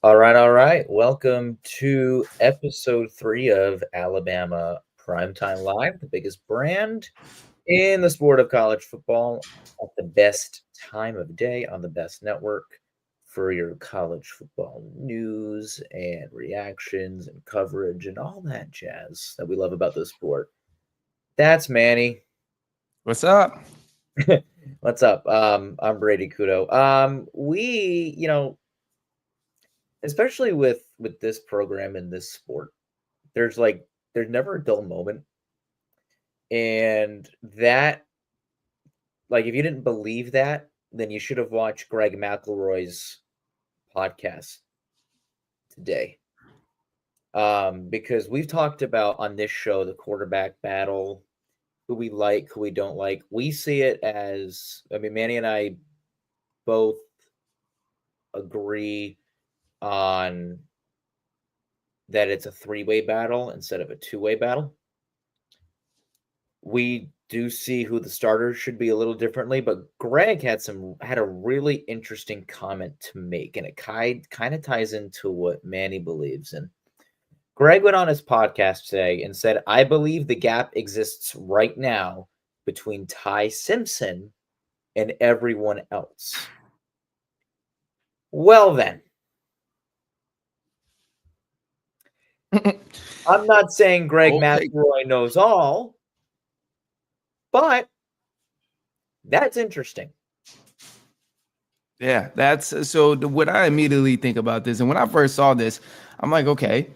All right, all right. Welcome to episode 3 of Alabama Primetime Live, the biggest brand in the sport of college football at the best time of day on the best network for your college football news and reactions and coverage and all that jazz that we love about this sport. That's Manny. What's up? What's up? I'm Brady Couto. Especially with this program and this sport, there's there's never a dull moment. And that, if you didn't believe that, then you should have watched Greg McElroy's podcast today. Because we've talked about on this show the quarterback battle, who we like, who we don't like. We see it as, Manny and I both agree on that it's a three-way battle instead of a two-way battle. We do see who the starters should be a little differently, but Greg had a really interesting comment to make, and it kind of ties into what Manny believes in. Greg went on his podcast today and said, "I believe the gap exists right now between Ty Simpson and everyone else." Well then, I'm not saying Greg McElroy knows all, but that's interesting. Yeah, that's so what I immediately think about this. And when I first saw this, I'm like, okay,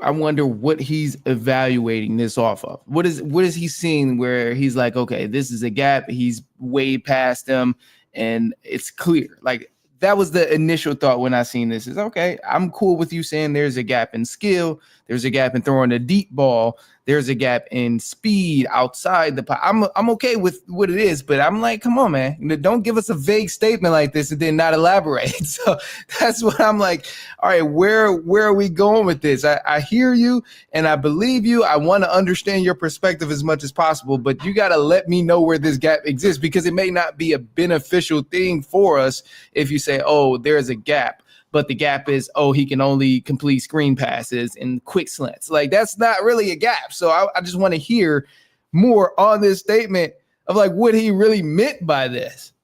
I wonder what he's evaluating this off of. What is he seeing where he's like, okay, this is a gap. He's way past them and it's clear. Like that was the initial thought when I seen this is okay, I'm cool with you saying there's a gap in skill. There's a gap in throwing a deep ball. There's a gap in speed outside the. I'm okay with what it is, but I'm like, come on, man, don't give us a vague statement like this and then not elaborate. So that's what I'm like. All right, where are we going with this? I hear you and I believe you. I want to understand your perspective as much as possible, but you got to let me know where this gap exists because it may not be a beneficial thing for us if you say, oh, there's a gap. But the gap is, oh, he can only complete screen passes and quick slants. Like, that's not really a gap. So I just want to hear more on this statement of, like, what he really meant by this.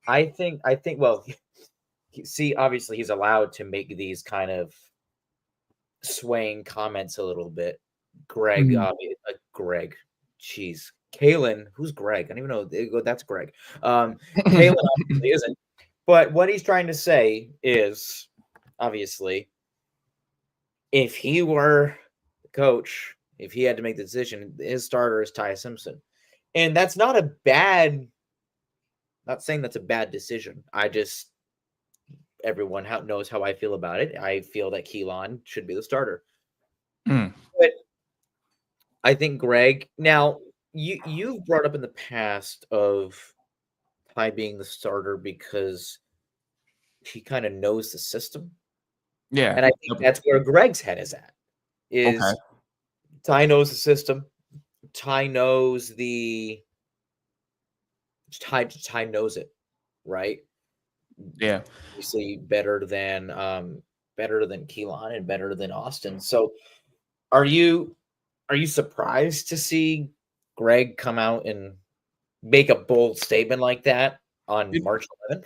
I think, well, see, obviously he's allowed to make these kind of swaying comments a little bit. Greg, jeez. Kalen, who's Greg? I don't even know. That's Greg. Kalen obviously isn't. But what he's trying to say is, obviously, if he were the coach, if he had to make the decision, his starter is Ty Simpson. And that's not saying that's a bad decision. Everyone knows how I feel about it. I feel that Keelan should be the starter. But I think Greg, now, you've brought up in the past of Ty being the starter because he kind of knows the system. Yeah. And I think that's where Greg's head is at. Ty knows the system. Ty knows Ty knows it, right? Yeah. Obviously better than Keelan and better than Austin. So are you surprised to see Greg come out and make a bold statement like that on March 11th?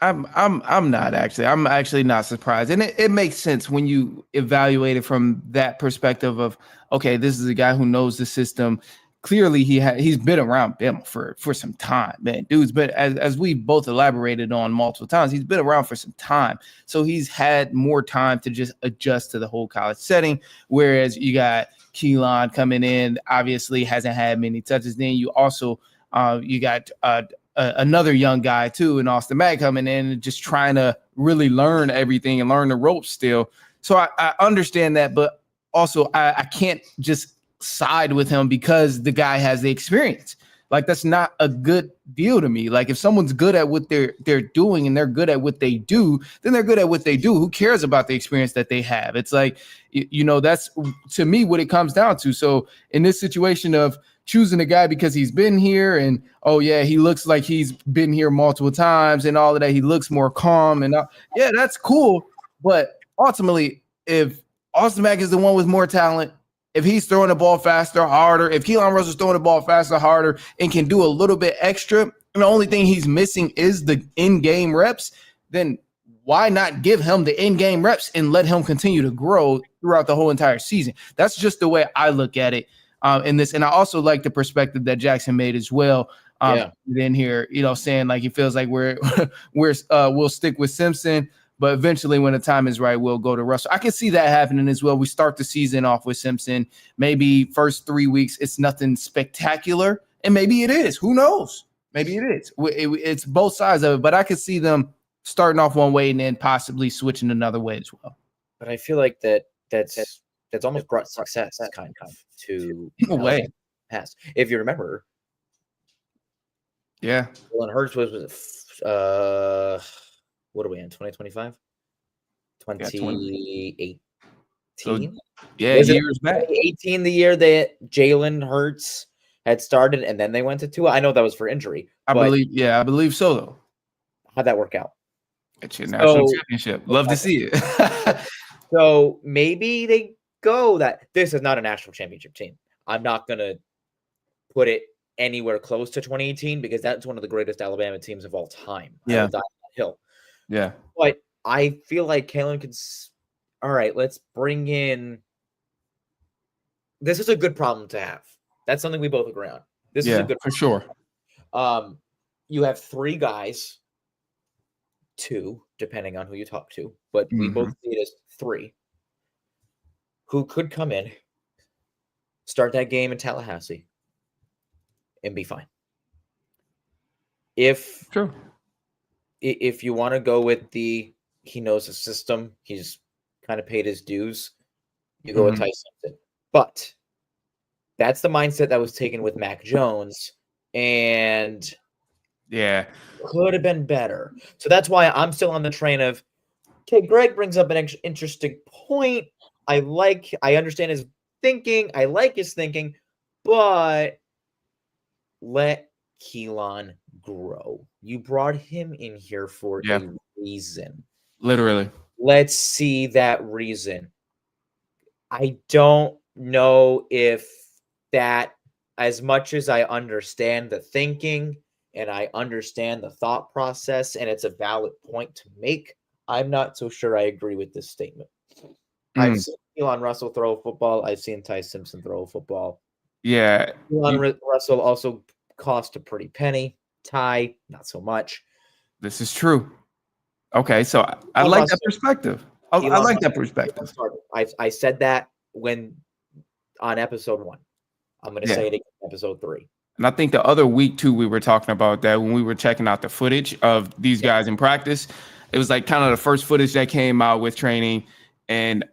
I'm not actually. I'm actually not surprised, and it makes sense when you evaluate it from that perspective of, okay, this is a guy who knows the system. Clearly, he's been around Bama for some time, man. Dude's been, as we've both elaborated on multiple times, he's been around for some time, so he's had more time to just adjust to the whole college setting. Whereas you got Keelan coming in, obviously hasn't had many touches. Then you also you got another young guy too, and Austin Mack coming in and just trying to really learn everything and learn the ropes still. So I understand that, but also I can't just side with him because the guy has the experience. Like, that's not a good deal to me. Like, if someone's good at what they're doing and they're good at what they do, then they're good at what they do. Who cares about the experience that they have? It's like, that's to me what it comes down to. So in this situation of choosing a guy because he's been here and, oh yeah, he looks like he's been here multiple times and all of that, he looks more calm and yeah, that's cool. But ultimately, if Austin Mack is the one with more talent, if he's throwing the ball faster, harder, if Keelan Russell's throwing the ball faster, harder, and can do a little bit extra, and the only thing he's missing is the in-game reps, then why not give him the in-game reps and let him continue to grow throughout the whole entire season? That's just the way I look at it in this. And I also like the perspective that Jackson made as well. In here, saying like he feels like we'll stick with Simpson, but eventually when the time is right, we'll go to Russell. I can see that happening as well. We start the season off with Simpson. Maybe first 3 weeks, it's nothing spectacular. And maybe it is. Who knows? Maybe it is. It's both sides of it. But I could see them starting off one way and then possibly switching another way as well. But I feel like that's almost brought success kind of to a way. Past. If you remember. Yeah. Jalen Hurts was what are we in 2025? 2018. So, years back. 2018, the year that Jalen Hurts had started, and then they went to Tua. I know that was for injury. I believe so though. How'd that work out? It's your national championship. Love to see it. So maybe they go that this is not a national championship team. I'm not gonna put it anywhere close to 2018 because that's one of the greatest Alabama teams of all time. Yeah. I will die on that hill. Yeah. But I feel like Kalen could. All right, let's bring in. This is a good problem to have. That's something we both agree on. This is a good for sure. You have 3 guys, 2, depending on who you talk to, but we both see it as 3 who could come in, start that game in Tallahassee, and be fine. If you want to go with he knows the system, he's kind of paid his dues, you go with Ty Simpson. But that's the mindset that was taken with Mac Jones, and could have been better. So that's why I'm still on the train of, okay, Greg brings up an interesting point. I understand his thinking. I like his thinking, but let Keelan grow. You brought him in here for a reason. Literally. Let's see that reason. I don't know if that, as much as I understand the thinking and I understand the thought process, and it's a valid point to make, I'm not so sure I agree with this statement. I've seen Keelan Russell throw a football. I've seen Ty Simpson throw a football. Yeah. Keelan Russell also cost a pretty penny. Ty, not so much. This is true. Okay, so I like that perspective. I like that perspective. I said that on episode 1. I'm going to say it again, episode 3. And I think the other week too, we were talking about that when we were checking out the footage of these guys in practice. It was like kind of the first footage that came out with training. And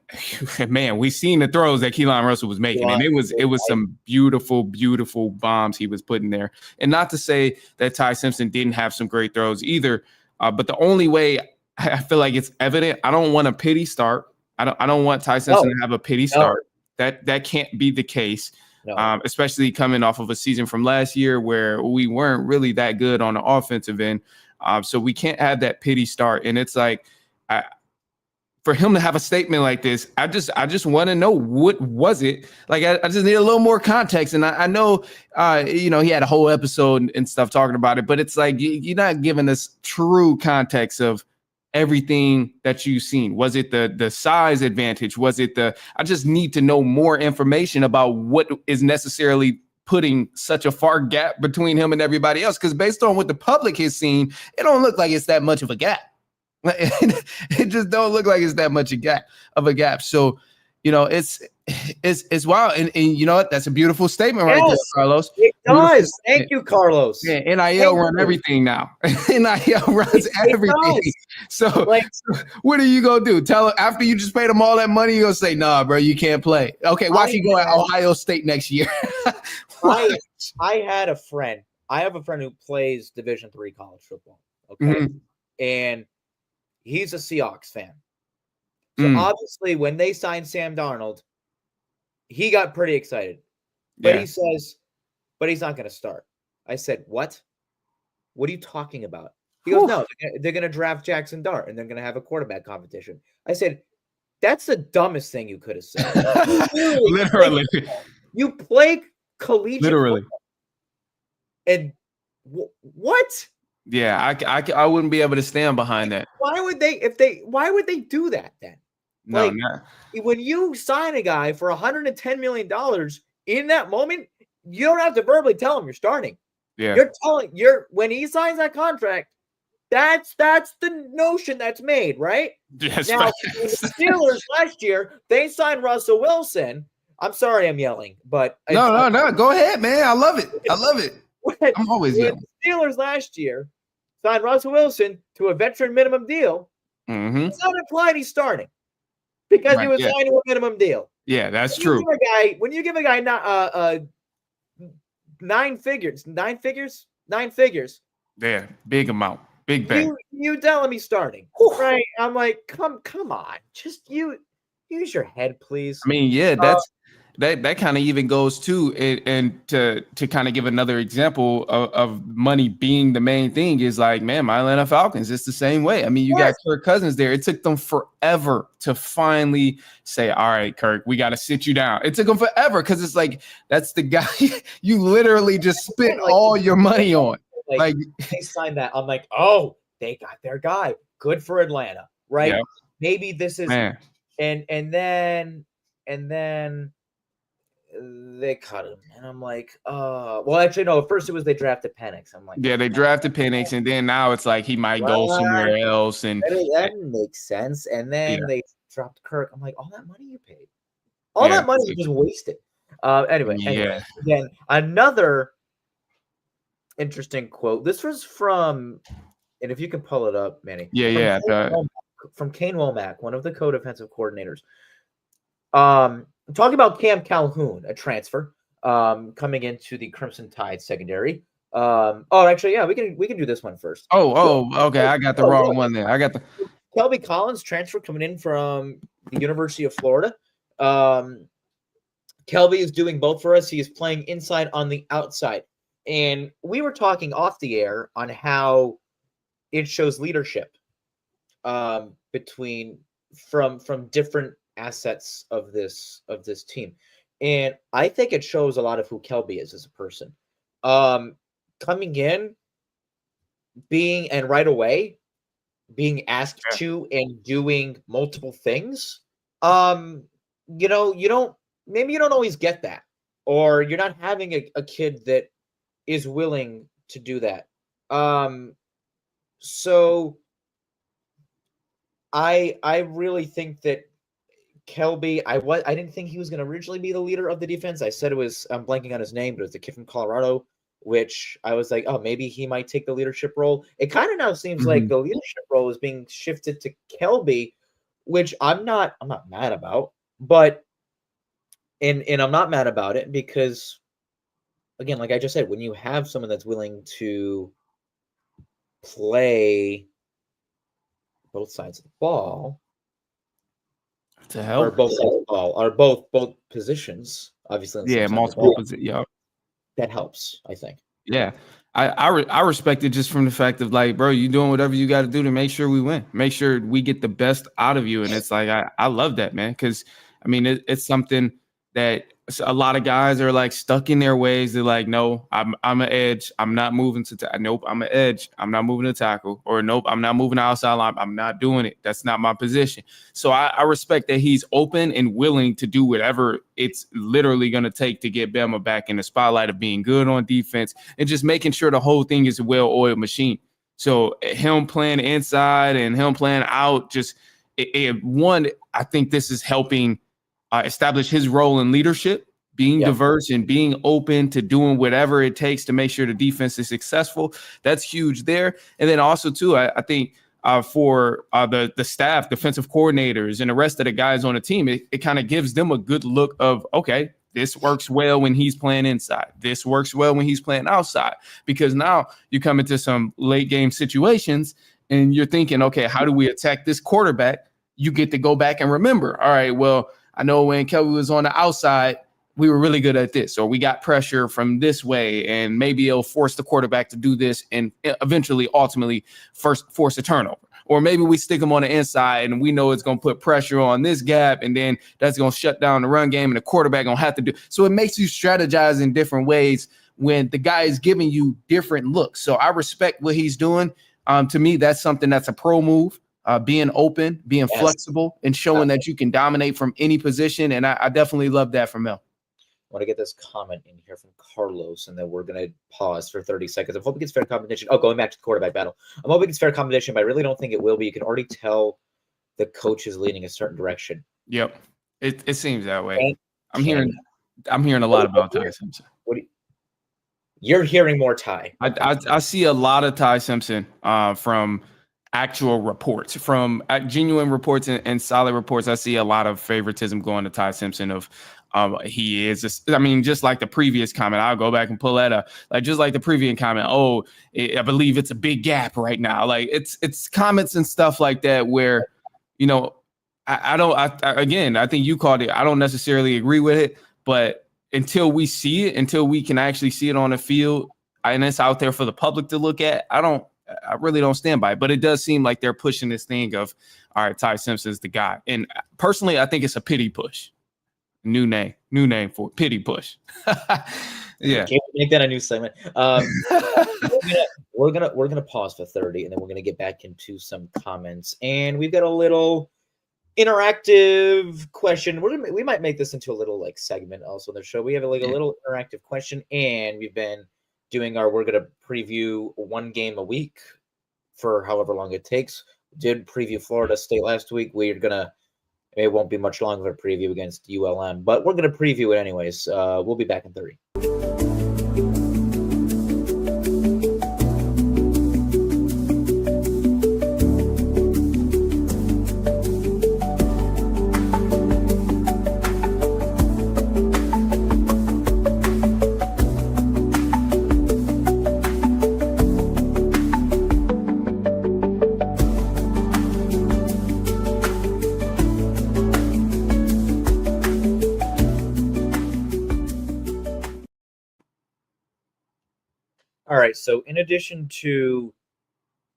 man, we seen the throws that Keelan Russell was making, and it was some beautiful, beautiful bombs he was putting there. And not to say that Ty Simpson didn't have some great throws either, but the only way I feel like it's evident, I don't want a pity start. I don't want Ty Simpson to have a pity start. That can't be the case, especially coming off of a season from last year where we weren't really that good on the offensive end. So we can't have that pity start. And it's like, for him to have a statement like this, I just want to know, what was it like? I just need a little more context. And I know, he had a whole episode and stuff talking about it, but it's like, you're not giving us true context of everything that you've seen. Was it the size advantage? Was it I just need to know more information about what is necessarily putting such a far gap between him and everybody else. Because based on what the public has seen, it don't look like it's that much of a gap. It just don't look like it's that much of a gap. So, it's wild. And you know what? That's a beautiful statement right there, Carlos. It does. Thank you, Carlos. Yeah, NIL runs everything now. NIL runs everything. So what are you going to do? Tell him after you just paid them all that money, you're going to say, nah, bro, you can't play. Okay, watch you go at Ohio State next year. I had a friend. I have a friend who plays Division III college football. Okay. And he's a Seahawks fan. So obviously when they signed Sam Darnold, he got pretty excited. But he says, but he's not going to start. I said, what? What are you talking about? He goes, no, they're going to draft Jackson Dart and they're going to have a quarterback competition. I said, that's the dumbest thing you could have said. Literally. You play collegiate Literally. football. And what? Yeah, I wouldn't be able to stand behind that. Why would they do that then? No, Like, not. when you sign a guy for $110 million in that moment, you don't have to verbally tell him you're starting. Yeah. When he signs that contract, that's the notion that's made, right? Yes, now, the Steelers last year, they signed Russell Wilson. I'm sorry I'm yelling, but no. Go ahead, man. I love it. I'm always yelling. The Steelers last year signed Russell Wilson to a veteran minimum deal. It's not implied he's starting because he was signed to a minimum deal. Yeah, that's true. When you give a guy nine figures. Yeah, big amount, big bang. You tell him he's starting, right? I'm like, come on, just use your head, please. I mean, yeah, that kind of even goes to it, and to kind of give another example of money being the main thing is like, man, my Atlanta Falcons, it's the same way. I mean, you got Kirk Cousins there. It took them forever to finally say, all right, Kirk, we got to sit you down. It took them forever because it's like, that's the guy you literally just spent all your money on. Like they signed that. I'm like, oh, they got their guy. Good for Atlanta, right? Yeah. Maybe this is and then they cut him, and I'm like, well, actually, no. At first, it was they drafted Penix. I'm like, yeah, they drafted Penix, and then now it's like he might go somewhere else, and that makes sense. And then they dropped Kirk. I'm like, all that money you paid, all that money you just wasted. Anyway, again, another interesting quote. This was from, and if you can pull it up, Manny. From Kane Womack, one of the co-defensive coordinators. Talking about Cam Calhoun, a transfer, coming into the Crimson Tide secondary. Actually, yeah, we can do this one first. Okay. I got the wrong one there. I got the Kelby Collins transfer coming in from the University of Florida. Kelby is doing both for us. He is playing inside on the outside. And we were talking off the air on how it shows leadership between from different assets of this team. And I think it shows a lot of who Kelby is as a person. Coming in, right away, being asked to and doing multiple things. You don't always get that, or you're not having a kid that is willing to do that. So I really think that Kelby, I didn't think he was going to originally be the leader of the defense. I said it was, I'm blanking on his name, but it was the kid from Colorado, which I was like, oh, maybe he might take the leadership role. It kind of now seems like the leadership role is being shifted to Kelby, which I'm not mad about, but and I'm not mad about it because, again, like I just said, when you have someone that's willing to play both sides of the ball, to help, or both sides of the ball, or both positions, obviously. Multiple positions. Yeah, that helps, I think. Yeah, I respect it just from the fact of like, bro, you doing whatever you got to do to make sure we win, make sure we get the best out of you, and it's like I love that, man, because I mean it's something that a lot of guys are like stuck in their ways. They're like, no, I'm an edge. I'm not moving to nope, I'm an edge. I'm not moving to tackle, or nope, I'm not moving outside line. I'm not doing it. That's not my position. So I respect that he's open and willing to do whatever it's literally going to take to get Bama back in the spotlight of being good on defense and just making sure the whole thing is a well-oiled machine. So him playing inside and him playing out, just one, I think this is helping establish his role in leadership, being diverse and being open to doing whatever it takes to make sure the defense is successful. That's huge there. And then also, too, I think for the staff, defensive coordinators, and the rest of the guys on the team, it kind of gives them a good look of, okay, this works well when he's playing inside. This works well when he's playing outside. Because now you come into some late game situations and you're thinking, okay, how do we attack this quarterback? You get to go back and remember, all right, well, I know when Kelby was on the outside, we were really good at this, or we got pressure from this way, and maybe it'll force the quarterback to do this and eventually, ultimately, force a turnover. Or maybe we stick them on the inside and we know it's going to put pressure on this gap, and then that's going to shut down the run game, and the quarterback going to have to do. So it makes you strategize in different ways when the guy is giving you different looks. So I respect what he's doing. To me, that's something that's a pro move. Being open, being flexible, and showing that you can dominate from any position. And I definitely love that from Mel. I want to get this comment in here from Carlos, and then we're going to pause for 30 seconds. I'm hoping it's fair competition. Oh, going back to the quarterback battle. I'm hoping it's fair competition, but I really don't think it will be. You can already tell the coach is leaning a certain direction. Yep. It seems that way. I'm hearing a lot about Ty Simpson. You're hearing more Ty. I see a lot of Ty Simpson from actual reports, from genuine reports and solid reports. I see a lot of favoritism going to Ty Simpson of he is just, I mean, just like the previous comment, I'll go back and pull that up. Like, just like the previous comment, oh, I believe it's a big gap right now. Like, it's comments and stuff like that where, you know, I think you called it. I don't necessarily agree with it, but until we see it, until we can actually see it on the field and it's out there for the public to look at, I really don't stand by it. But it does seem like they're pushing this thing of, all right, Ty Simpson's the guy. And personally, I think it's a pity push. New name for it. Pity push. Yeah. Can we make that a new segment? We're gonna pause for 30, and then we're gonna get back into some comments. And we've got a little interactive question. We might make this into a little like segment also on the show. We have a little interactive question, and we've been doing we're gonna preview one game a week for however long it takes. Did preview Florida State last week. It won't be much longer of a preview against ULM, but we're gonna preview it anyways. We'll be back in 30. All right, so in addition to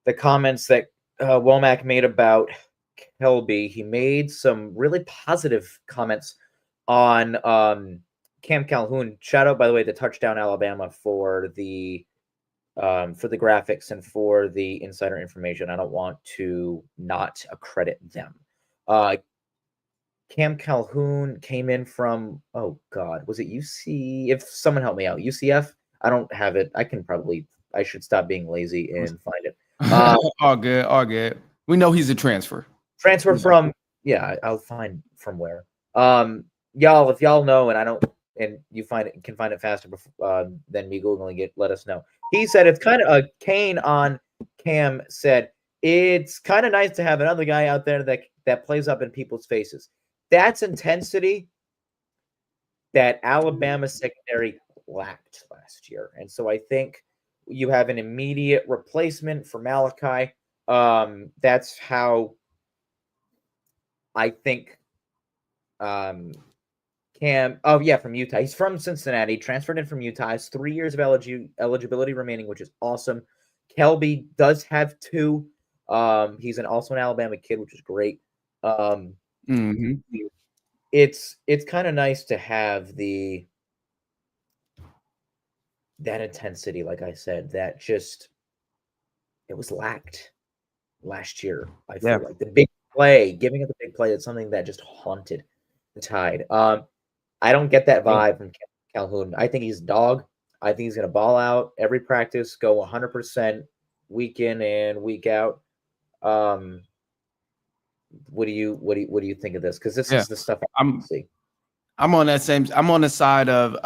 the comments that Womack made about Kelby, he made some really positive comments on Cam Calhoun. Shout out, by the way, to Touchdown Alabama for the graphics and for the insider information. I don't want to not accredit them. Cam Calhoun came in from, oh God, was it UC? If someone help me out, UCF? I don't have it. I should stop being lazy and find it. All good. We know he's a transfer. Transfer from, I'll find from where. Y'all, if y'all know, and you can find it faster than me Googling it, let us know. He said it's kind of Kane on Cam said it's kind of nice to have another guy out there that plays up in people's faces. That's intensity that Alabama secondary lacked last year. And so I think you have an immediate replacement for Malachi. That's how I think Cam, from Utah. He's from Cincinnati, transferred in from Utah. Has 3 years of eligibility remaining, which is awesome. Kelby does have 2. He's also an Alabama kid, which is great. It's kind of nice to have that intensity, like I said, that just it was lacked last year. I feel like the big play, giving it the big play, it's something that just haunted the Tide. I don't get that vibe from Calhoun. I think he's a dog. I think he's going to ball out every practice, go 100% week in and week out. What do you think of this? Because this is the stuff I see. I'm on the side of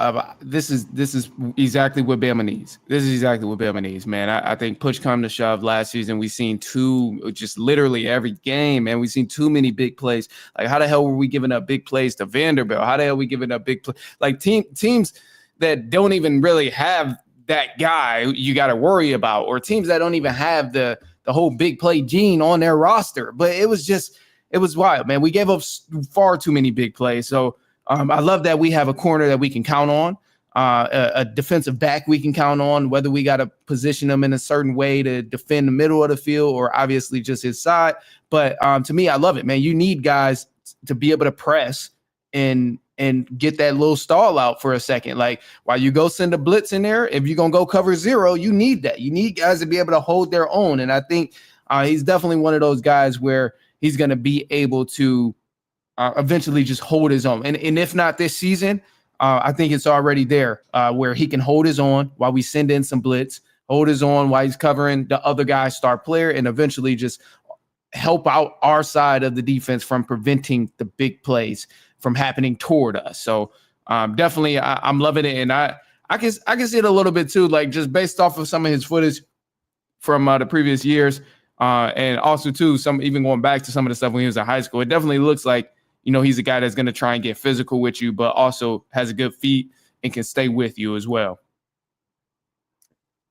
this is exactly what Bama needs. This is exactly what Bama needs, man. I think push come to shove last season, we've seen just literally every game, man. We've seen too many big plays. Like, how the hell were we giving up big plays to Vanderbilt? How the hell are we giving up big plays? Like teams that don't even really have that guy you got to worry about, or teams that don't even have the whole big play gene on their roster. But it was wild, man. We gave up far too many big plays. So I love that we have a corner that we can count on, a defensive back we can count on, whether we got to position them in a certain way to defend the middle of the field or obviously just his side. But to me, I love it, man. You need guys to be able to press and get that little stall out for a second. Like while you go send a blitz in there, if you're going to go cover zero, you need that. You need guys to be able to hold their own. And I think he's definitely one of those guys where he's going to be able to eventually just hold his own. And if not this season, I think it's already there where he can hold his own while we send in some blitz, hold his own while he's covering the other guy's star player, and eventually just help out our side of the defense from preventing the big plays from happening toward us. So definitely I'm loving it. And I can see it a little bit too, like just based off of some of his footage from the previous years. And also too, even going back to some of the stuff when he was in high school, it definitely looks like, he's a guy that's going to try and get physical with you, but also has a good feet and can stay with you as well.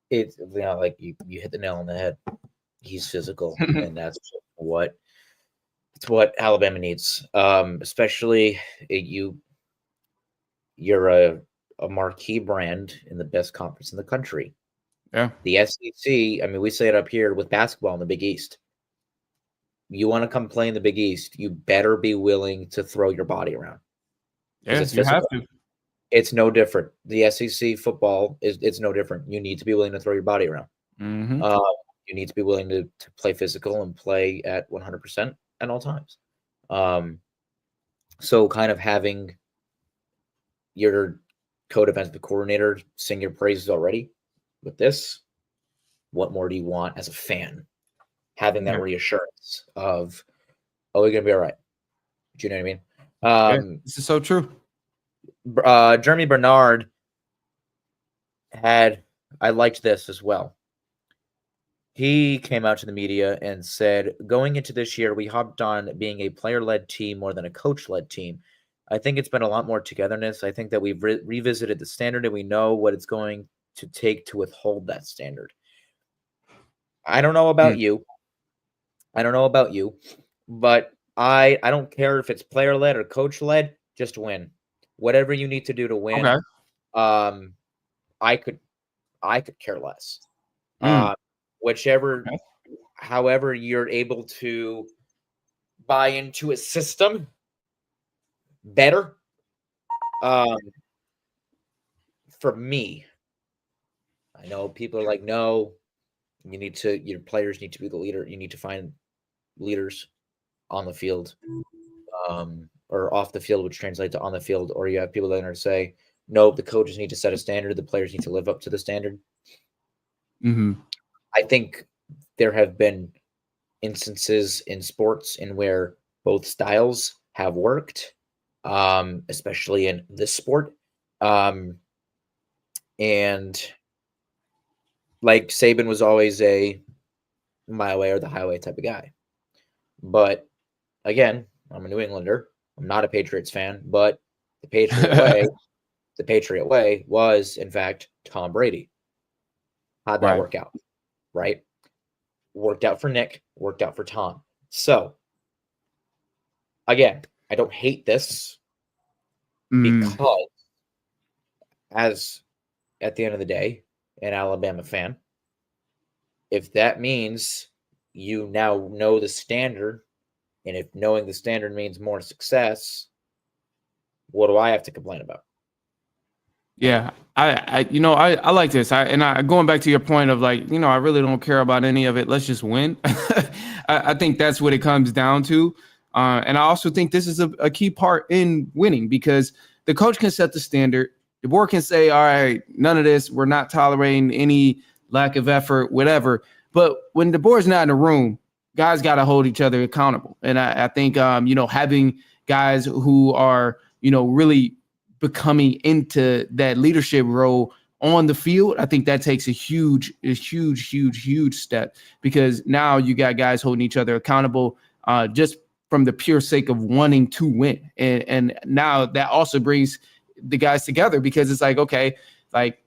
It's like you hit the nail on the head. He's physical, and that's what Alabama needs. Especially you're a marquee brand in the best conference in the country. Yeah. The SEC, I mean, we say it up here with basketball in the Big East. You want to come play in the Big East, you better be willing to throw your body around. Yeah, you have to. It's no different. The SEC football it's no different. You need to be willing to throw your body around. Mm-hmm. You need to be willing to play physical and play at 100% at all times. So kind of having your co-defensive coordinator sing your praises already with this, what more do you want as a fan? Having that reassurance of, oh, we're going to be all right. Do you know what I mean? This is so true. Jeremy Bernard I liked this as well. He came out to the media and said, going into this year, we hopped on being a player-led team more than a coach-led team. I think it's been a lot more togetherness. I think that we've revisited the standard and we know what it's going to take to withhold that standard. I don't know about you. But I don't care if it's player-led or coach-led, just win. Whatever you need to do to win. Okay. I could care less. However you're able to buy into a system better. For me, I know people are like, no, your players need to be the leader. You need to find leaders on the field, or off the field, which translates to on the field, or you have people that are say, no, the coaches need to set a standard. The players need to live up to the standard. Mm-hmm. I think there have been instances in sports in where both styles have worked, especially in this sport. And like Saban was always a my way or the highway type of guy. But again, I'm a New Englander. I'm not a Patriots fan, but the Patriot way was, in fact, Tom Brady. How'd that work out? Right? Worked out for Nick, worked out for Tom. So, again, I don't hate this because, as at the end of the day, an Alabama fan, if that means you now know the standard, and if knowing the standard means more success, what do I have to complain about? Yeah, I like this. Going back to your point of like, I really don't care about any of it. Let's just win. I think that's what it comes down to. And I also think this is a key part in winning because the coach can set the standard. The board can say, all right, none of this. We're not tolerating any lack of effort, whatever. But when the board's not in the room, guys got to hold each other accountable. And I think, having guys who are, really becoming into that leadership role on the field, I think that takes a huge step because now you got guys holding each other accountable just from the pure sake of wanting to win. And now that also brings the guys together because it's like, okay, like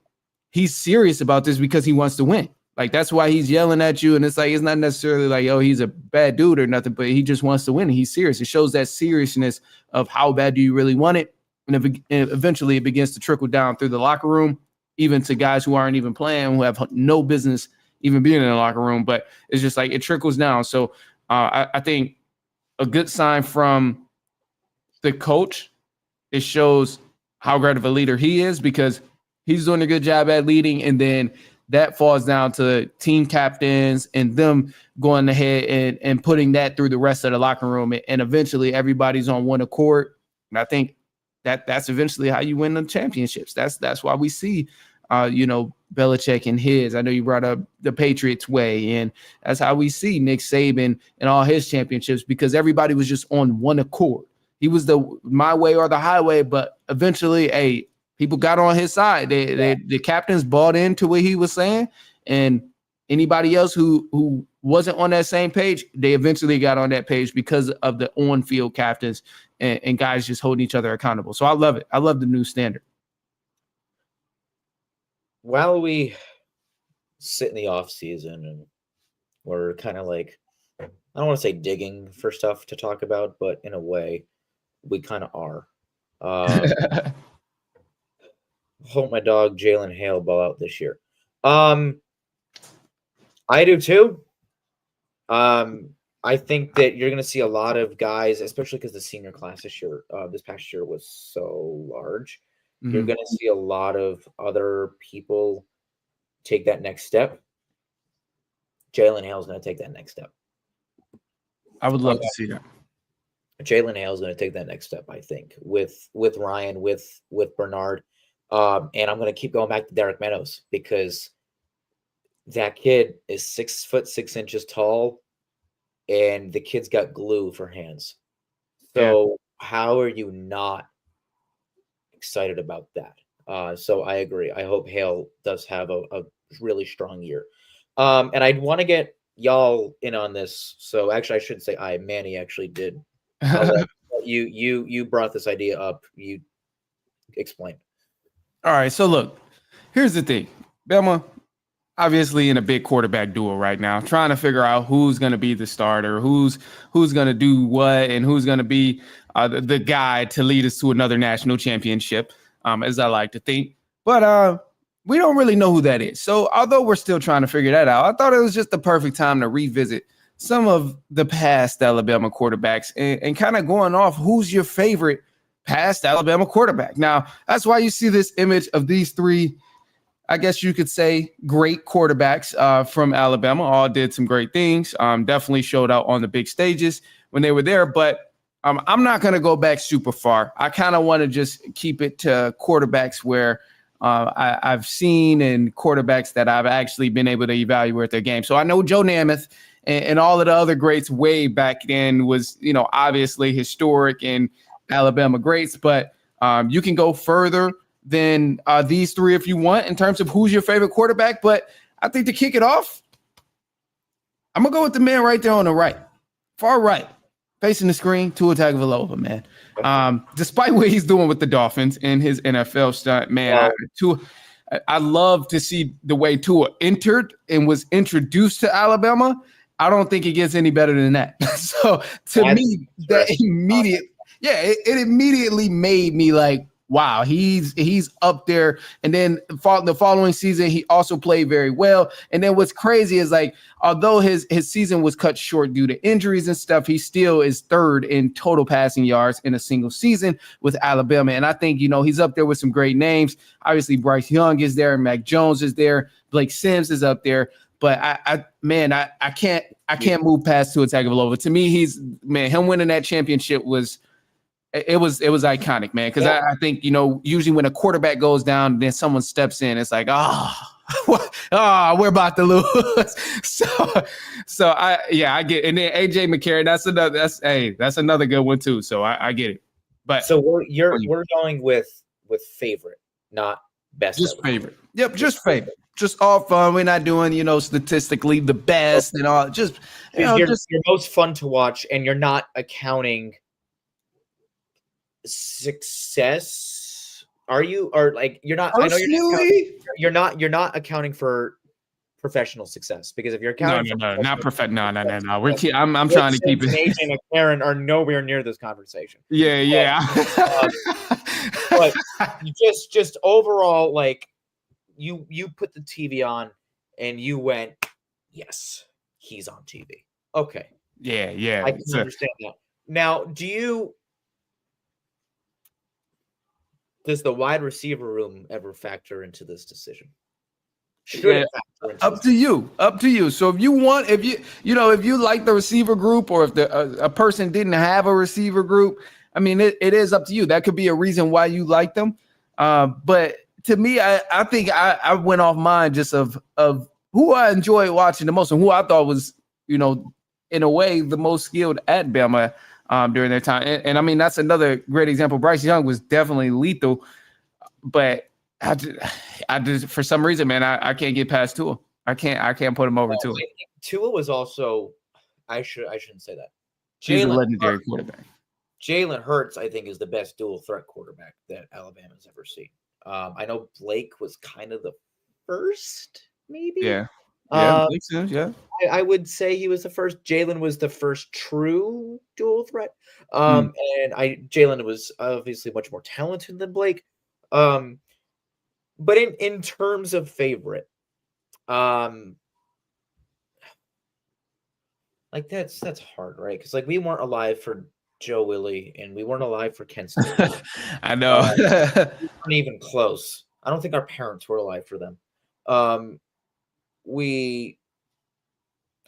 he's serious about this because he wants to win. Like, that's why he's yelling at you. And it's like, it's not necessarily like, oh, he's a bad dude or nothing, but he just wants to win. He's serious. It shows that seriousness of how bad do you really want it. and eventually it begins to trickle down through the locker room, even to guys who aren't even playing, who have no business even being in the locker room. But it's just like it trickles down. So I think a good sign from the coach, it shows how great of a leader he is, because he's doing a good job at leading, and then that falls down to team captains and them going ahead and putting that through the rest of the locker room, and eventually everybody's on one accord. And I think that's eventually how you win the championships. That's why we see Belichick and his. I know you brought up the Patriots way, and that's how we see Nick Saban and all his championships, because everybody was just on one accord. He was the my way or the highway, but eventually, people got on his side. The captains bought into what he was saying, and anybody else who wasn't on that same page, they eventually got on that page because of the on-field captains and guys just holding each other accountable. So I love it. I love the new standard. While we sit in the off season and we're kind of like, I don't want to say digging for stuff to talk about, but in a way, we kind of are. Hope my dog Jalen Hale ball out this year. I do too. I think that you're going to see a lot of guys, especially because the senior class this past year was so large. Mm-hmm. You're going to see a lot of other people take that next step. Jalen Hale's going to take that next step. I would love to see that. Jalen Hale's going to take that next step, I think, with Ryan, with Bernard. And I'm going to keep going back to Derek Meadows, because that kid is 6'6" tall, and the kid's got glue for hands. So how are you not excited about that? So I agree. I hope Hale does have a really strong year. And I'd want to get y'all in on this. So actually, I should say Manny actually did. You brought this idea up. You explain. All right. So look, here's the thing. Bama, obviously in a big quarterback duel right now, trying to figure out who's going to be the starter, who's going to do what, and who's going to be the guy to lead us to another national championship, as I like to think. But we don't really know who that is. So although we're still trying to figure that out, I thought it was just the perfect time to revisit some of the past Alabama quarterbacks and kind of going off who's your favorite past Alabama quarterback. Now, that's why you see this image of these three, I guess you could say, great quarterbacks from Alabama. All did some great things. Definitely showed out on the big stages when they were there. But I'm not going to go back super far. I kind of want to just keep it to quarterbacks where I've seen, and quarterbacks that I've actually been able to evaluate their game. So I know Joe Namath and all of the other greats way back then was, obviously historic and Alabama greats. But you can go further than these three if you want in terms of who's your favorite quarterback. But I think to kick it off, I'm going to go with the man right there on the right, far right, facing the screen, Tua Tagovailoa, man. Despite what he's doing with the Dolphins in his NFL stunt, man, I love to see the way Tua entered and was introduced to Alabama. I don't think it gets any better than that. So to me, that it immediately made me like, wow, he's up there. And then the following season, he also played very well. And then what's crazy is, like, although his season was cut short due to injuries and stuff, he still is third in total passing yards in a single season with Alabama. And I think, he's up there with some great names. Obviously, Bryce Young is there, Mac Jones is there, Blake Sims is up there. But I can't move past Tua Tagovailoa. To me, him winning that championship was iconic, man. Because I think, usually when a quarterback goes down, then someone steps in. It's like, we're about to lose. so I get. And then AJ McCarron, that's another good one too. So I get it. But so we're going with favorite, not best. Just favorite. Yep, just favorite. Just all fun. We're not doing, statistically the best and all. Just you're most fun to watch, and you're not accounting success. Are you? Or like you're not? Personally? I know you're not accounting for professional success, because if you're accounting not perfect. No. I'm trying to keep it. AJ McCarron are nowhere near this conversation. Yeah. But you just overall, like, you put the TV on and you went, yes, he's on TV. Okay, Yeah, I yeah. can understand that. Now, does the wide receiver room ever factor into this decision? Should Yeah, it factor into up this? to you. Up to you. So if you want, if you like the receiver group, or if a person didn't have a receiver group, I mean, it is up to you. That could be a reason why you like them. But to me, I think I went off mine just of who I enjoyed watching the most and who I thought was, in a way, the most skilled at Bama during their time. And I mean, that's another great example. Bryce Young was definitely lethal, but I just for some reason, man, I can't get past Tua. I can't put him over I Tua. think Tua was also. I shouldn't say that. He's a Jalen legendary quarterback. Jalen Hurts, I think, is the best dual threat quarterback that Alabama's ever seen. I know Blake was kind of the first, maybe. Yeah, yeah, Uh, makes sense. Yeah. I would say he was the first. Jalen was the first true dual threat. Mm. And Jalen was obviously much more talented than Blake. Um, but in terms of favorite, um, like that's hard, right? Because like we weren't alive for Joe Willie and we weren't alive for Kent State. I know. We weren't even close. I don't think our parents were alive for them. Um, we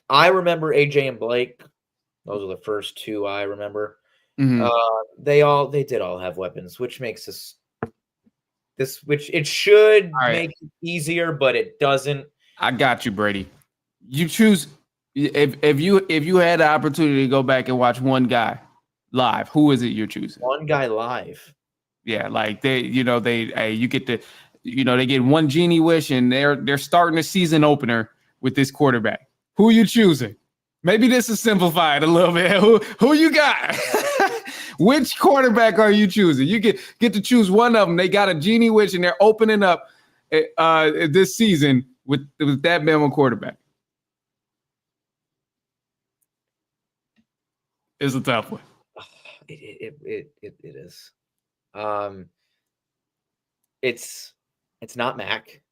I remember AJ and Blake. Those are the first two I remember. Mhm. They did all have weapons, which makes which it should All right, make it easier, but it doesn't. I got you, Brady. You choose if you had the opportunity to go back and watch one guy live, who is it you're choosing? One guy live. Yeah, like hey, you get to, they get one genie wish and they're starting the season opener with this quarterback. Who are you choosing? Maybe this is simplified a little bit. Who you got? Which quarterback are you choosing? You get to choose one of them. They got a genie wish and they're opening up this season with that Bama quarterback. It's a tough one. It is. Um, it's not Mac.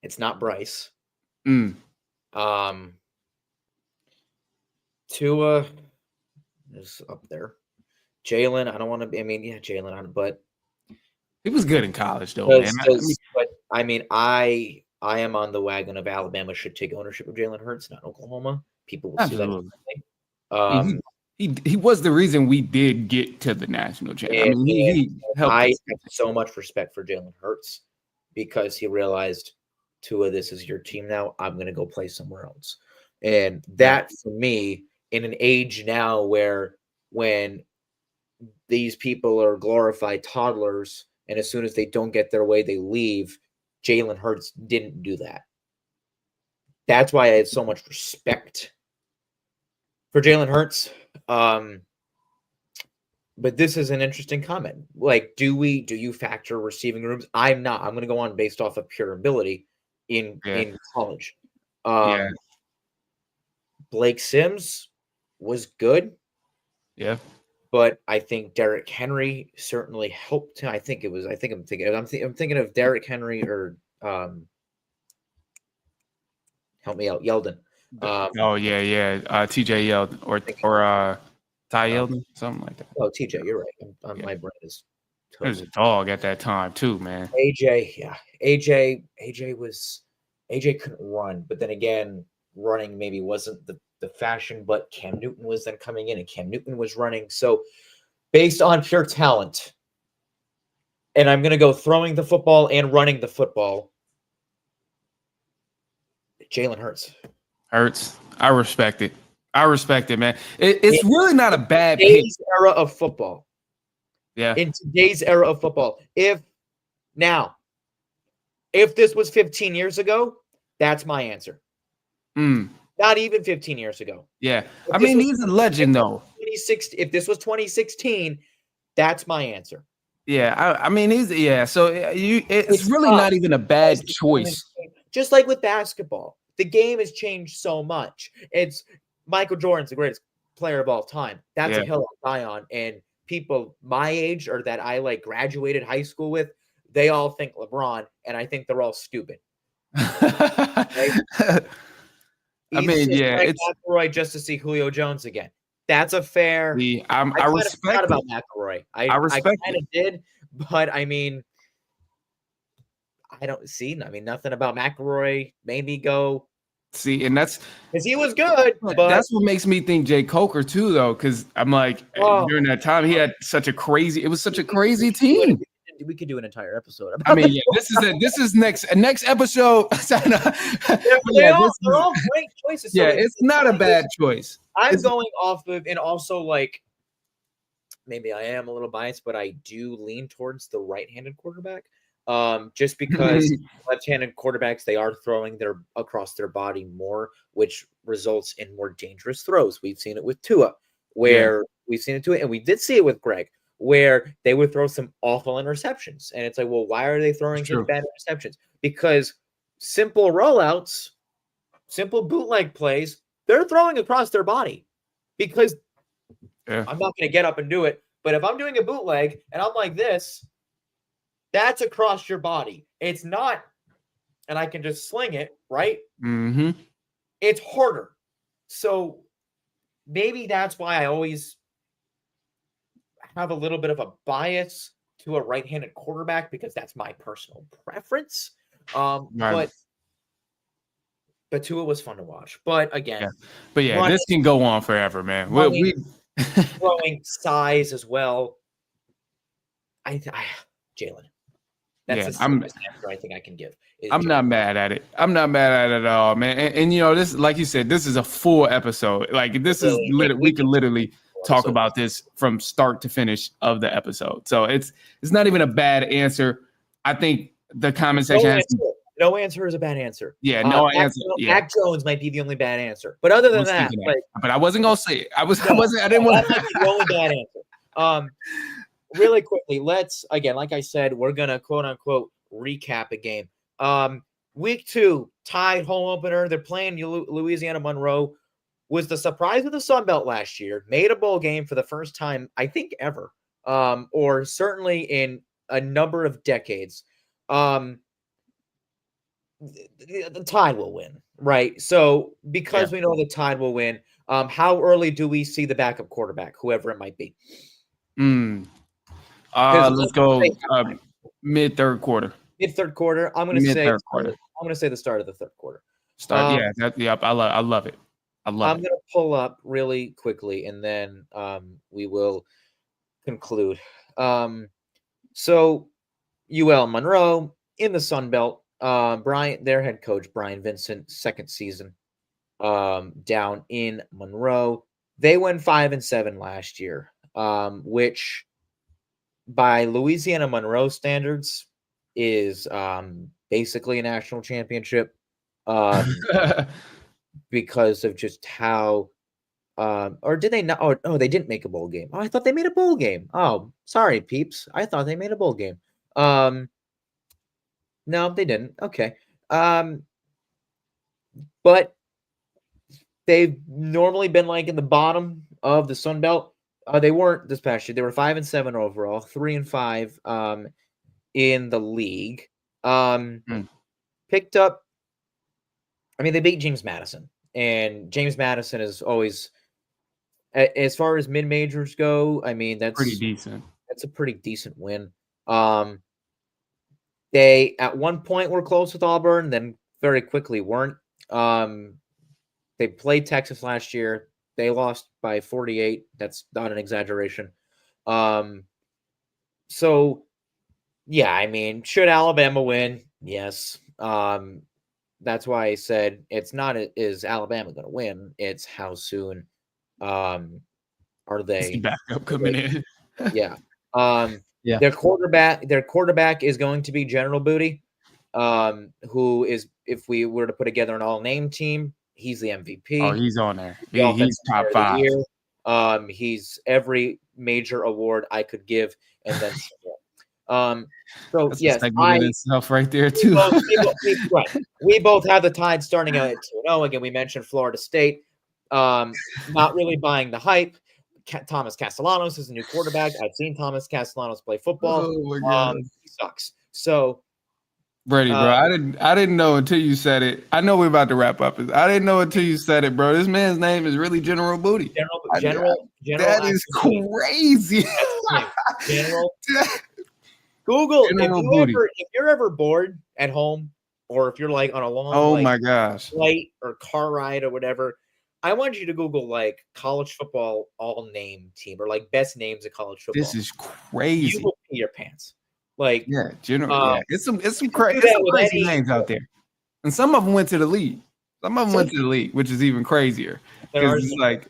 It's not Bryce. Mm. Tua is up there. Jalen, I don't want to be. I mean, yeah, Jalen, but He was good in college, though, man. I am on the wagon of Alabama should take ownership of Jalen Hurts, not Oklahoma. People will see that. Absolutely. He was the reason we did get to the national championship. I mean, he helped I us. have so much respect for Jalen Hurts because he realized, Tua, this is your team now. I'm going to go play somewhere else. And that, for me, in an age now where when these people are glorified toddlers, and as soon as they don't get their way, they leave, Jalen Hurts didn't do that. That's why I had so much respect for Jalen Hurts. But this is an interesting comment. Like, do you factor receiving rooms? I'm not. I'm going to go on based off of pure ability in college. Blake Sims was good. Yeah. But I think Derrick Henry certainly helped him. I'm thinking of Derrick Henry or help me out, Yeldon. TJ Yeldon or Ty Yeldon, something like that. Oh, TJ, you're right. My brain is totally. He was a dog at that time too, man. AJ couldn't run, but then again, running maybe wasn't the fashion, but Cam Newton was then coming in and Cam Newton was running. So based on pure talent, and I'm going to go throwing the football and running the football, Jalen Hurts. I respect it. Man. It's really not a bad pick. Today's era of football. Yeah. In today's era of football. If this was 15 years ago, that's my answer. Not even 15 years ago. Yeah. I mean, he's a legend, though. If this was 2016, that's my answer. Yeah. I mean, so it's really not even a bad choice. Just like with basketball, the game has changed so much. It's Michael Jordan's the greatest player of all time. That's a hill I'll die on. And people my age or that I like graduated high school with, they all think LeBron, and I think they're all stupid. Right? I mean, He's yeah, like it's McElroy just to see Julio Jones again. That's a fair. I I kind of forgot respect it. about McElroy. I I respect kind it. of did, but I mean, I don't see. I mean, nothing about McElroy made me go See, and because he was good, but that's what makes me think Jay Coker too, though, because I'm like oh, during that time he had such a crazy. It was such a crazy could do team. we could do an entire episode I about mean, this. yeah, this is next episode. They're Yeah, all this they're is all great choices. So yeah, it's not a bad choice. I'm It's going off of, and also like maybe I am a little biased, but I do lean towards the right-handed quarterback. Just because left-handed quarterbacks they are throwing their across their body more, which results in more dangerous throws. We've seen it with Tua, yeah, where we've seen it to it, and we did see it with Greg, where they would throw some awful interceptions. And it's like, well, why are they throwing it's such true. bad interceptions? Because simple rollouts, simple bootleg plays, they're throwing across their body because Yeah. I'm not going to get up and do it. But if I'm doing a bootleg and I'm like this, that's across your body. It's not, and I can just sling it, right? Mm-hmm. It's harder. So maybe that's why I always have a little bit of a bias to a right-handed quarterback because that's my personal preference. Right. But Tua was fun to watch. But again, Yeah. But yeah, running, this can go on forever, man. running, We throwing size as well. Jalen. That's yeah, the simplest answer I think I can give. I'm not mad at it. I'm not mad at it at all, man. And you know, this, like you said, this is a full episode. Like this is Really, we can literally talk episode. about this from start to finish of the episode. So it's not even a bad answer. I think the comment section has no answer is a bad answer. Yeah, no answer. Yeah. Mac Jones might be the only bad answer. But other than that, like, but I wasn't gonna say it. I didn't want to the only bad answer. Really quickly, let's again, like I said, we're gonna quote unquote recap a game. Week 2, tied home opener. They're playing Louisiana Monroe. Was the surprise of the Sun Belt last year. Made a bowl game for the first time, I think, ever. Or certainly in a number of decades. The Tide will win, right? So because we know the Tide will win, how early do we see the backup quarterback, whoever it might be? Let's go mid third quarter. Mid third quarter. I'm going to say the start of the third quarter. I love it. I'm going to pull up really quickly, and then we will conclude. So UL Monroe in the Sun Belt. Their head coach, Brian Vincent, second season down in Monroe. They went 5-7 last year, which by Louisiana Monroe standards is basically a national championship because of just how or did they not? Oh, no, they didn't make a bowl game. Oh, I thought they made a bowl game. Oh, sorry, peeps. I thought they made a bowl game. No, they didn't. Okay. But they've normally been like in the bottom of the Sun Belt. They weren't this past year. They were 5-7 overall, 3-5 in the league. Picked up. I mean, they beat James Madison, and James Madison is always, as far as mid majors go. I mean, that's pretty decent. That's a pretty decent win. They at one point were close with Auburn, then very quickly weren't. They played Texas last year. They lost by 48. That's not an exaggeration. So, yeah, I mean, should Alabama win? Yes. That's why I said it's not is Alabama going to win? It's how soon are they backup coming in? Yeah. Their quarterback is going to be General Booty, who is, if we were to put together an all-name team, he's the MVP. Oh, he's on there. He's top 5. He's every major award I could give, and then so that's yes, itself right there too. We both have the Tide starting out at 2-0. Again, we mentioned Florida State. Not really buying the hype. Thomas Castellanos is a new quarterback. I've seen Thomas Castellanos play football. Oh my god. He sucks. So Brady, bro, I didn't know until you said it. I know we're about to wrap up. I didn't know until you said it, bro. This man's name is really General Booty. General. That is crazy. General. Google General Booty. if you're ever bored at home, or if you're like on a long my gosh, flight or car ride or whatever, I want you to Google like college football all name team or like best names of college football. This is crazy. You will pee your pants. Like it's some crazy names out there, and some of them went to the league. Some of them went to the league, which is even crazier. Because it's like,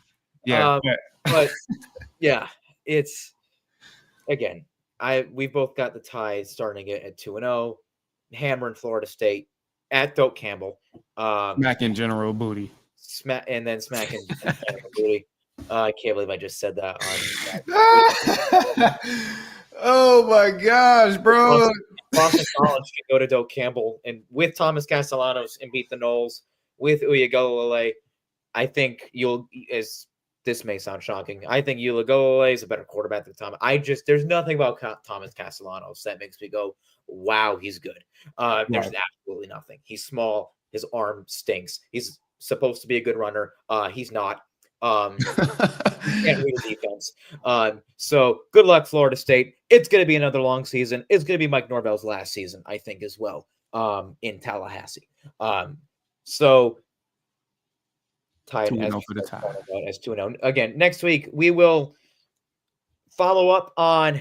but yeah, it's again. We've both got the Tide starting it at 2-0, hammering Florida State at Doak Campbell, smacking General Booty, and then smacking General Booty. I can't believe I just said that. Oh my gosh, bro! Boston College can go to Doak Campbell and with Thomas Castellanos and beat the Noles with Uiagalelei. I think this may sound shocking. I think Uiagalelei is a better quarterback than Thomas. There's nothing about Thomas Castellanos that makes me go, wow, he's good. There's absolutely nothing. He's small. His arm stinks. He's supposed to be a good runner. He's not. Can't read the defense. So good luck, Florida State. It's going to be another long season. It's going to be Mike Norvell's last season, I think, as well, in Tallahassee. So Tide 2-0 for the Tide. As 2-0. Again, next week we will follow up on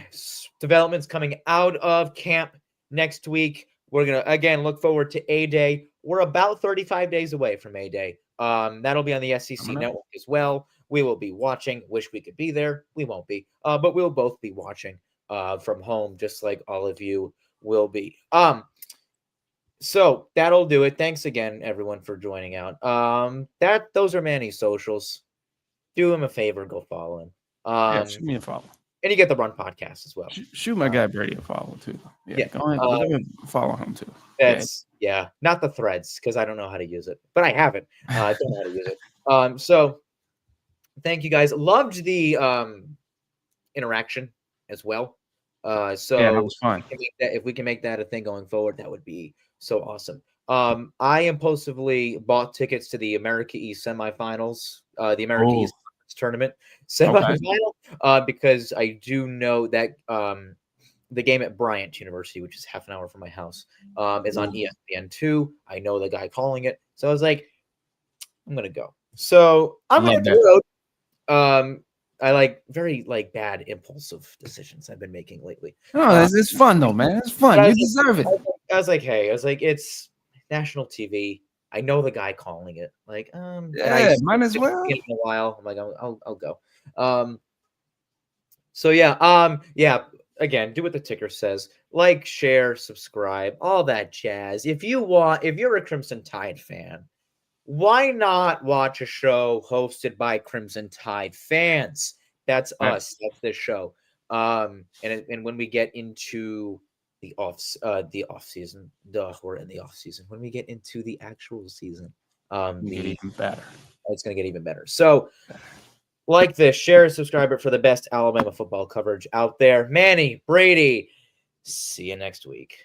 developments coming out of camp next week. We're going to, again, look forward to A-Day. We're about 35 days away from A-Day. That'll be on the SEC network as well. We will be watching. Wish we could be there. We won't be. But we'll both be watching from home, just like all of you will be. So that'll do it. Thanks again, everyone, for joining out. Those are Manny's socials. Do him a favor, go follow him. Shoot me a follow. And you get the Run podcast as well. Shoot my guy Brady a follow too. Go ahead, follow him too. That's not the threads because I don't know how to use it, but I have it. I don't know how to use it. So thank you guys. Loved the interaction as well. So that was fun. If we can make that a thing going forward, that would be so awesome. I impulsively bought tickets to the America East semifinals, the America East tournament semifinal, because I do know that the game at Bryant University, which is half an hour from my house, is on ESPN2. I know the guy calling it, so I was like, I'm gonna go. So I'm gonna do it. I like very bad impulsive decisions I've been making lately. Oh, it's fun though, man. It's fun. You deserve it. I was like, it's national TV. I know the guy calling it. Like, might as well. In a while, I'm like, I'll go. So yeah. Again, do what the ticker says. Like, share, subscribe, all that jazz. If you're a Crimson Tide fan, why not watch a show hosted by Crimson Tide fans? That's us. That's this show. And when we get into the off season, we're in the off season. When we get into the actual season, even better. It's going to get even better. So, like this, share, subscribe it for the best Alabama football coverage out there. Manny, Brady, see you next week.